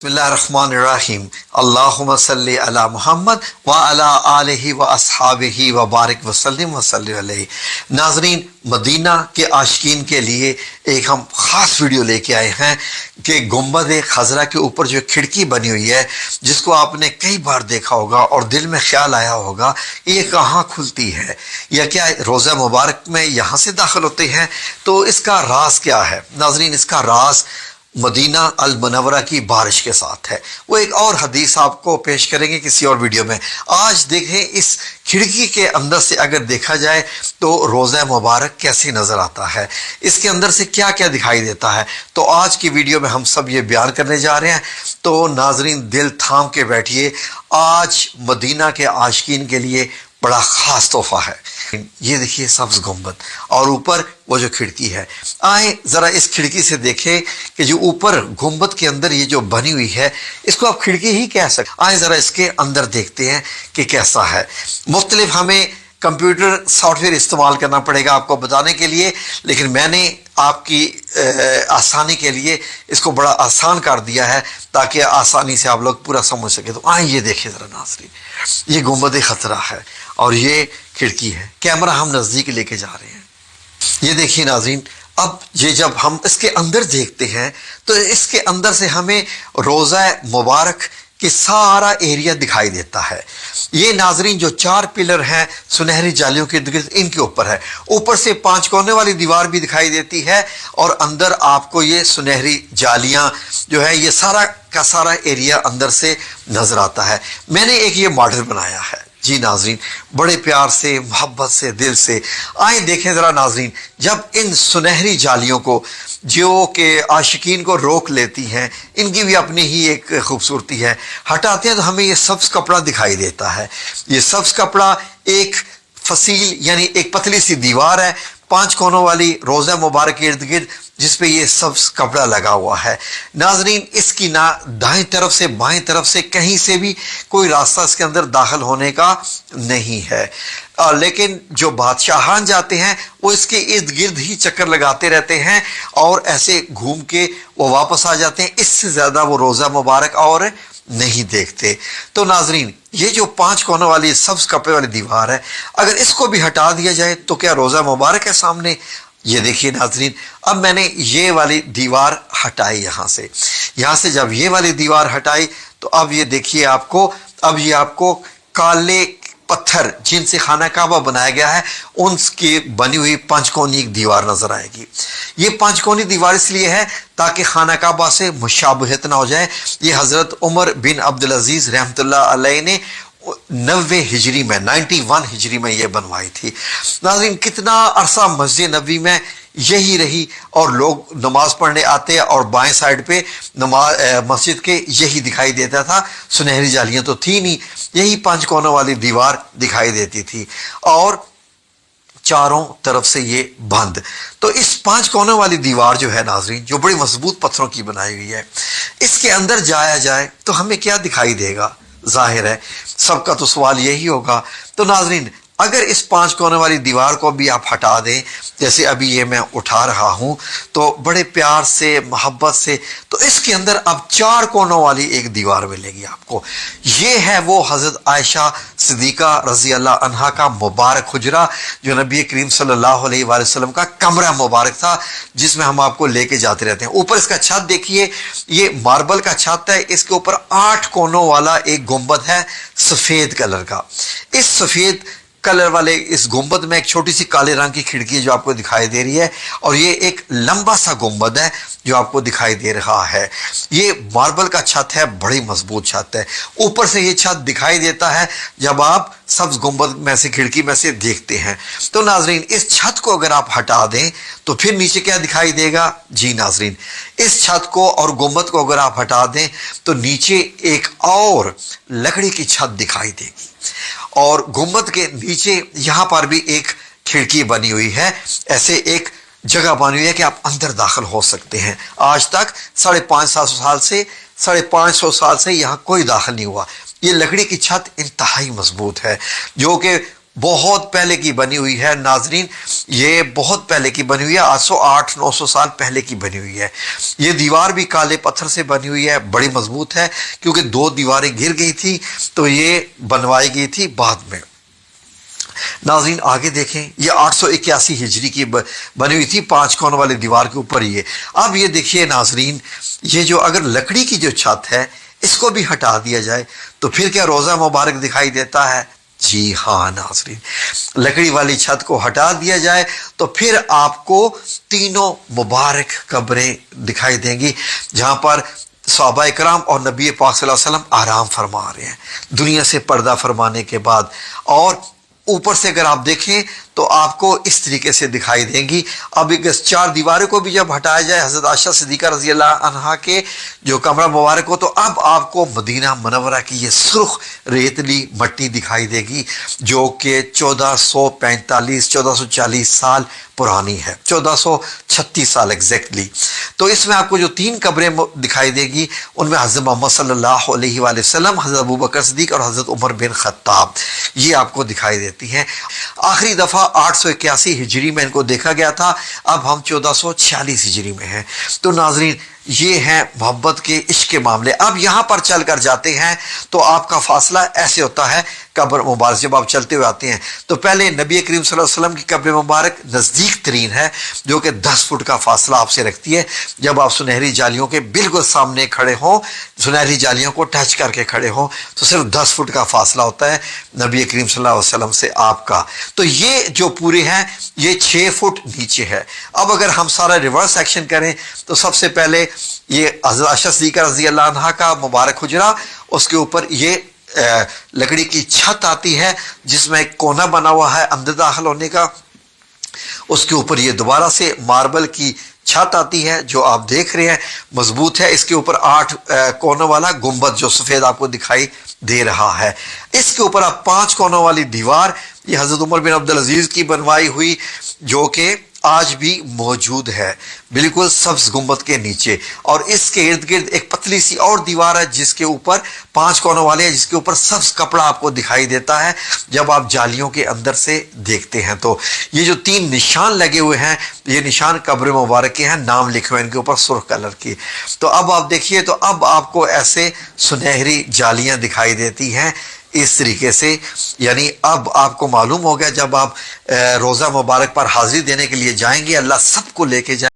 बिस्मिल्लाहिर्रहमानिर्रहीम अल्लाहुम्मा सल्ली अला मुहम्मद व अला आलिहि व अस्हाबिहि व बारिक वसल्लिम वसल्लिम अलैहि। नाज़रीन, मदीना के आशिकीन के लिए एक हम ख़ास वीडियो लेके आए हैं कि गुंबद खज़रा के ऊपर जो खिड़की बनी हुई है, जिसको आपने कई बार देखा होगा और दिल में ख्याल आया होगा ये कहाँ खुलती है या क्या रोज़ा मुबारक में यहाँ से दाखिल होते हैं, तो इसका राज क्या है। नाज़रीन, इसका राज मदीना अल मुनव्वरा की बारिश के साथ है। वो एक और हदीस आपको पेश करेंगे किसी और वीडियो में। आज देखें इस खिड़की के अंदर से अगर देखा जाए तो रोज़ा मुबारक कैसे नज़र आता है, इसके अंदर से क्या क्या दिखाई देता है। तो आज की वीडियो में हम सब ये बयान करने जा रहे हैं। तो नाजरीन, दिल थाम के बैठिए, आज मदीना के आशिकीन के लिए बड़ा ख़ास तोहफा है। ये देखिए सब्ज़ गुंबद और ऊपर वो जो खिड़की है। आए ज़रा इस खिड़की से देखें कि जो ऊपर गुंबद के अंदर ये जो बनी हुई है, इसको आप खिड़की ही कह सकते। आए ज़रा इसके अंदर देखते हैं कि कैसा है। मुख्तलिफ हमें कंप्यूटर सॉफ्टवेयर इस्तेमाल करना पड़ेगा आपको बताने के लिए, लेकिन मैंने आपकी आसानी के लिए इसको बड़ा आसान कर दिया है ताकि आसानी से आप लोग पूरा समझ सके। तो आए ये देखिए ज़रा नाज़रीन, ये गुंबद खतरा है और ये खिड़की है। कैमरा हम नज़दीक लेके जा रहे हैं। ये देखिए नाज़रीन, अब ये जब हम इसके अंदर देखते हैं तो इसके अंदर से हमें रोज़ा मुबारक कि सारा एरिया दिखाई देता है। ये नाजरीन जो चार पिलर हैं सुनहरी जालियों के इर्द-गिर्द, इनके ऊपर है। ऊपर से 5 कोने वाली दीवार भी दिखाई देती है और अंदर आपको ये सुनहरी जालियां जो है, ये सारा का सारा एरिया अंदर से नजर आता है। मैंने एक ये मॉडल बनाया है जी नाजरीन, बड़े प्यार से, मोहब्बत से, दिल से। आए देखें ज़रा नाजरीन, जब इन सुनहरी जालियों को जो कि आशिकीन को रोक लेती हैं, इनकी भी अपनी ही एक खूबसूरती है, हटाते हैं तो हमें ये सब्ज़ कपड़ा दिखाई देता है। ये सब्ज़ कपड़ा एक फसील यानी एक पतली सी दीवार है 5 कोनों वाली रोज़ा मुबारक के इर्द गिर्द, जिसपे ये सब्ज़ कपड़ा लगा हुआ है। नाजरीन, इसकी ना दाएं तरफ से बाएं तरफ से कहीं से भी कोई रास्ता इसके अंदर दाखिल होने का नहीं है। लेकिन जो बादशाहान जाते हैं वो इसके इर्द गिर्द ही चक्कर लगाते रहते हैं और ऐसे घूम के वो वापस आ जाते हैं। इससे ज़्यादा वो रोज़ा मुबारक और नहीं देखते। तो नाजरीन, ये जो 5 कोनों वाली सब्ज़ कपड़े वाली दीवार है, अगर इसको भी हटा दिया जाए तो क्या रोज़ा मुबारक है सामने। ये देखिए नाजरीन, अब मैंने ये वाली दीवार हटाई यहाँ से जब ये वाली दीवार हटाई तो अब ये देखिए अब ये आपको काले पत्थर जिनसे खाना काबा बनाया गया है उनकी बनी हुई 5 कोनी एक दीवार नजर आएगी। ये 5 कोनी दीवार इसलिए है ताकि खाना काबा से मुशाबहत ना हो जाए। ये हजरत उमर बिन अब्दुल अजीज रहमतुल्लाह अलैह ने 91 हिजरी में ये बनवाई थी। नाज़रीन, कितना अरसा मस्जिद नबी में यही रही और लोग नमाज पढ़ने आते और बाएं साइड पे मस्जिद के यही दिखाई देता था। सुनहरी जालियां तो थी नहीं, यही 5 कोनों वाली दीवार दिखाई देती थी और चारों तरफ से ये बंद। तो इस 5 कोनों वाली दीवार जो है नाजरीन, जो बड़ी मजबूत पत्थरों की बनाई हुई है, इसके अंदर जाया जाए तो हमें क्या दिखाई देगा। जाहिर है सबका तो सवाल यही होगा। तो नाजरीन, अगर इस 5 कोने वाली दीवार को भी आप हटा दें, जैसे अभी ये मैं उठा रहा हूं, तो बड़े प्यार से, मोहब्बत से, तो इसके अंदर अब 4 कोनों वाली एक दीवार मिलेगी आपको। ये है वो हजरत आयशा सिद्दीका रजी अल्लाह अन्हा का मुबारक हुजरा, जो नबी करीम सल्लल्लाहु अलैहि वसल्लम का कमरा मुबारक था, जिसमें हम आपको लेके जाते रहते हैं। ऊपर इसका छत देखिए, ये मार्बल का छत है। इसके ऊपर 8 कोनों वाला एक गुंबद है सफेद कलर का। इस सफेद कलर वाले इस गुंबद में एक छोटी सी काले रंग की खिड़की जो आपको दिखाई दे रही है और ये एक लंबा सा गुंबद है जो आपको दिखाई दे रहा है। ये मार्बल का छत है, बड़ी मजबूत छत है। ऊपर से ये छत दिखाई देता है जब आप सब्ज गुंबद में से खिड़की में से देखते हैं। तो नाजरीन, इस छत को अगर आप हटा दें तो फिर नीचे क्या दिखाई देगा जी नाजरीन, इस छत को और गुंबद को अगर आप हटा दें तो नीचे एक और लकड़ी की छत दिखाई देगी और गुंबद के नीचे यहां पर भी एक खिड़की बनी हुई है। ऐसे एक जगह बनी हुई है कि आप अंदर दाखिल हो सकते हैं। आज तक 550 साल से यहां कोई दाखिल नहीं हुआ। ये लकड़ी की छत इंतहाई मजबूत है जो कि بہت پہلے کی بنی ہوئی ہے ناظرین، یہ بہت پہلے کی بنی ہوئی ہے، 800-900 سال پہلے کی بنی ہوئی ہے۔ یہ دیوار بھی کالے پتھر سے بنی ہوئی ہے، بڑی مضبوط ہے، کیونکہ 2 دیواریں گر گئی تھی تو یہ بنوائی گئی تھی بعد میں۔ ناظرین آگے دیکھیں، یہ 881 ہجری کی بنی ہوئی تھی، 5 کونوں والی دیوار کے اوپر یہ۔ اب یہ دیکھیے ناظرین، یہ جو اگر لکڑی کی جو چھت ہے اس کو بھی ہٹا دیا جائے تو پھر کیا روزہ مبارک دکھائی دیتا ہے؟ جی ہاں ناظرین، لکڑی والی چھت کو ہٹا دیا جائے تو پھر آپ کو تینوں مبارک قبریں دکھائی دیں گی، جہاں پر صحابہ کرام اور نبی پاک صلی اللہ علیہ وسلم آرام فرما رہے ہیں دنیا سے پردہ فرمانے کے بعد۔ اور اوپر سے اگر آپ دیکھیں تو آپ کو اس طریقے سے دکھائی دیں گی۔ اب 4 دیواروں کو بھی جب ہٹایا جائے حضرت عائشہ صدیقہ رضی اللہ عنہا کے جو کمرہ مبارک ہو، تو اب آپ کو مدینہ منورہ کی یہ سرخ ریتلی مٹی دکھائی دے گی، جو کہ 1440 سال پرانی ہے، 1436 سال ایگزیکٹلی۔ تو اس میں آپ کو جو 3 قبریں دکھائی دے گی، ان میں حضرت محمد صلی اللہ علیہ وآلہ وسلم، حضرت ابوبکر صدیق اور حضرت عمر بن خطاب، یہ آپ کو دکھائی دیتی ہیں۔ آخری دفعہ 881 ہجری میں ان کو دیکھا گیا تھا، اب ہم 1446 ہجری میں ہیں۔ تو ناظرین یہ ہیں محبت کے عشق کے معاملے۔ اب یہاں پر چل کر جاتے ہیں تو آپ کا فاصلہ ایسے ہوتا ہے، قبر مبارک جب آپ چلتے ہوئے آتے ہیں تو پہلے نبی کریم صلی اللہ علیہ وسلم کی قبر مبارک نزدیک ترین ہے، جو کہ 10 فٹ کا فاصلہ آپ سے رکھتی ہے۔ جب آپ سنہری جالیوں کے بالکل سامنے کھڑے ہوں، سنہری جالیوں کو ٹچ کر کے کھڑے ہوں، تو صرف 10 فٹ کا فاصلہ ہوتا ہے نبی کریم صلی اللہ علیہ وسلم سے آپ کا۔ تو یہ جو پورے ہیں یہ 6 فٹ نیچے ہے۔ اب اگر ہم سارا ریورس ایکشن کریں تو سب سے پہلے یہ حضرت عائشہ صدیقہ رضی اللہ عنہا کا مبارک حجرہ، اس کے اوپر یہ لکڑی کی چھت آتی ہے جس میں ایک کونا بنا ہوا ہے اندر داخل ہونے کا، اس کے اوپر یہ دوبارہ سے ماربل کی چھت آتی ہے جو آپ دیکھ رہے ہیں مضبوط ہے، اس کے اوپر 8 کونوں والا گنبد جو سفید آپ کو دکھائی دے رہا ہے، اس کے اوپر آپ 5 کونوں والی دیوار، یہ حضرت عمر بن عبدالعزیز کی بنوائی ہوئی، جو کہ آج بھی موجود ہے بالکل سبز گنبد کے نیچے، اور اس کے ارد گرد ایک پتلی سی اور دیوار ہے جس کے اوپر 5 کونوں والے ہیں، جس کے اوپر سبز کپڑا آپ کو دکھائی دیتا ہے جب آپ جالیوں کے اندر سے دیکھتے ہیں۔ تو یہ جو 3 نشان لگے ہوئے ہیں یہ نشان قبر مبارک کے ہیں، نام لکھے ہوئے ان کے اوپر سرخ کلر کی۔ تو اب آپ دیکھیے، تو اب آپ کو ایسے سنہری جالیاں دکھائی دیتی ہیں اس طریقے سے، یعنی اب آپ کو معلوم ہو گیا جب آپ روزہ مبارک پر حاضری دینے کے لیے جائیں گے، اللہ سب کو لے کے جائیں